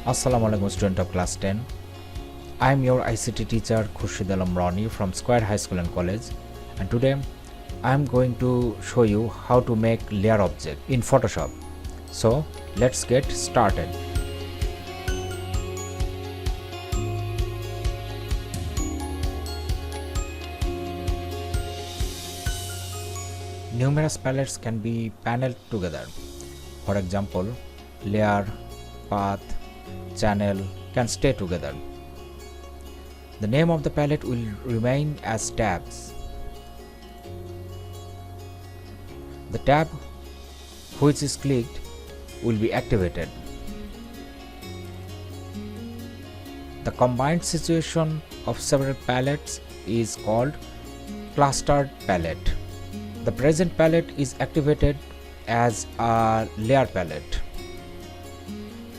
Assalamualaikum student of class 10. I am your ICT teacher Khurshid Alam Rani from Square High School and College, and today I am going to show you how to make layer object in Photoshop. So let's get started. Numerous palettes can be paneled together. For example, layer, path, channel can stay together. The name of the palette will remain as tabs. The tab which is clicked will be activated. The combined situation of several palettes is called clustered palette. The present palette is activated as a layer palette.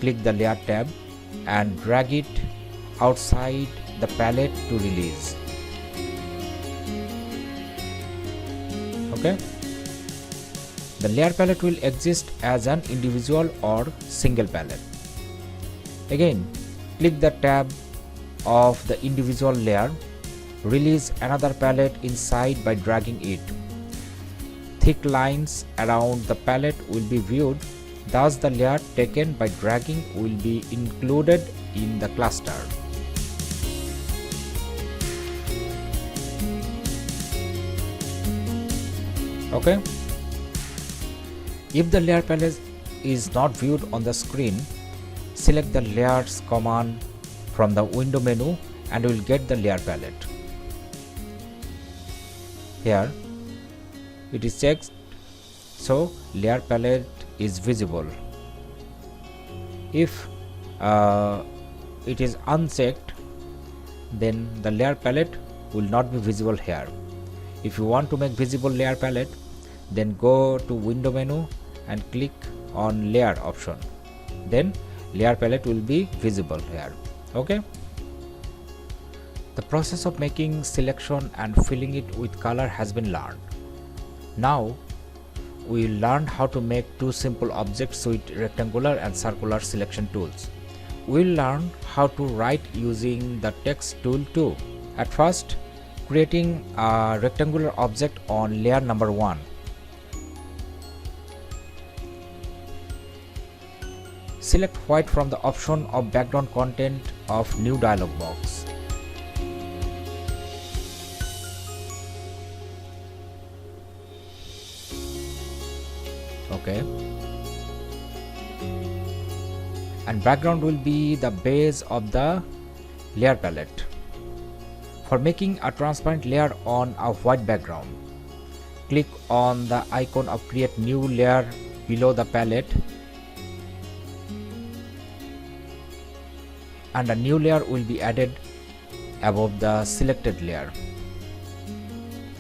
Click the layer tab and drag it outside the palette to release. Okay. The layer palette will exist as an individual or single palette. Again, click the tab of the individual layer. Release another palette inside by dragging it. Thick lines around the palette will be viewed, thus the layer taken by dragging will be included in the cluster. Okay. If the layer palette is not viewed on the screen, select the layers command from the window menu and you will get the layer palette. Here it is checked, so layer palette is visible. If it is unchecked, then the layer palette will not be visible here. If you want to make visible layer palette, then go to window menu and click on layer option. Then layer palette will be visible here. Okay. The process of making selection and filling it with color has been learned. Now we learned how to make two simple objects with rectangular and circular selection tools. We'll learn how to write using the text tool too. At first, creating a rectangular object on layer number 1. Select white from the option of background content of new dialog box. Okay. And background will be the base of the layer palette. For making a transparent layer on a white background, click on the icon of create new layer below the palette, and a new layer will be added above the selected layer.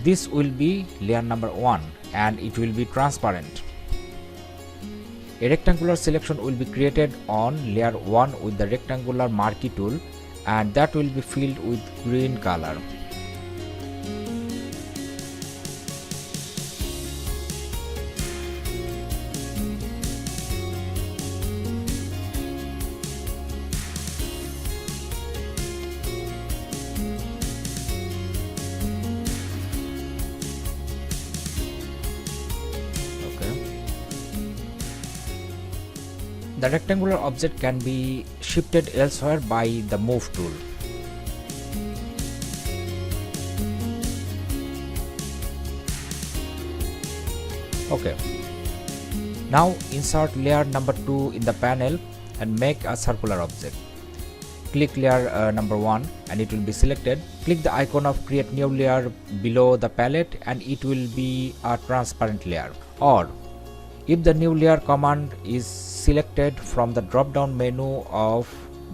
This will be layer number 1 and it will be transparent. A rectangular selection will be created on layer 1 with the rectangular marquee tool, and that will be filled with green color. The rectangular object can be shifted elsewhere by the move tool. Okay. Now insert layer number 2 in the panel and make a circular object. Click layer number 1 and it will be selected. Click the icon of create new layer below the palette and it will be a transparent layer. Or if the new layer command is selected from the drop down menu of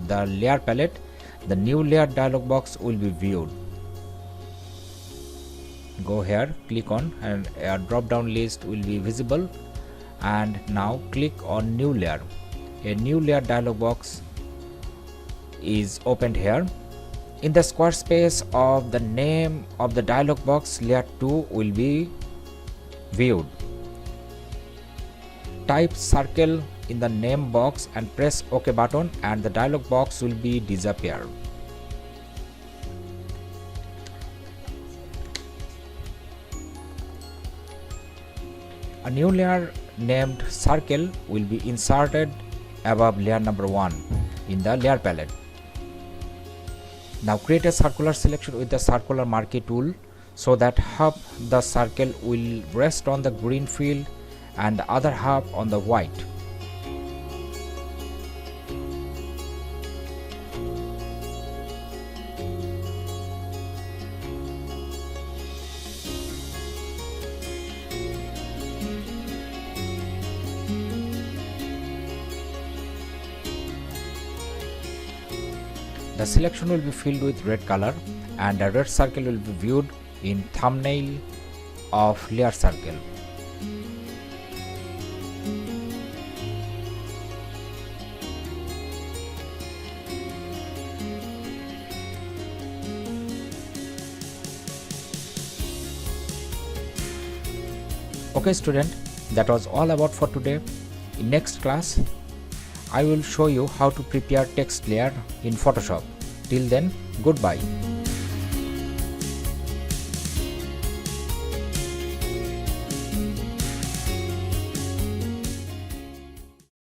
the layer palette, the new layer dialog box will be viewed. Go here, click on, and a drop down list will be visible, and now click on new layer. A new layer dialog box is opened here. In the square space of the name of the dialog box, layer 2 will be viewed. Type circle in the name box and press OK button, and the dialog box will be disappear. A new layer named circle will be inserted above layer number 1 in the layer palette. Now create a circular selection with the circular marquee tool so that half the circle will rest on the green field and the other half on the white. The selection will be filled with red color, and the red circle will be viewed in thumbnail of layer circle. Okay student, that was all about for today. In next class I will show you how to prepare text layer in Photoshop. Till then, goodbye.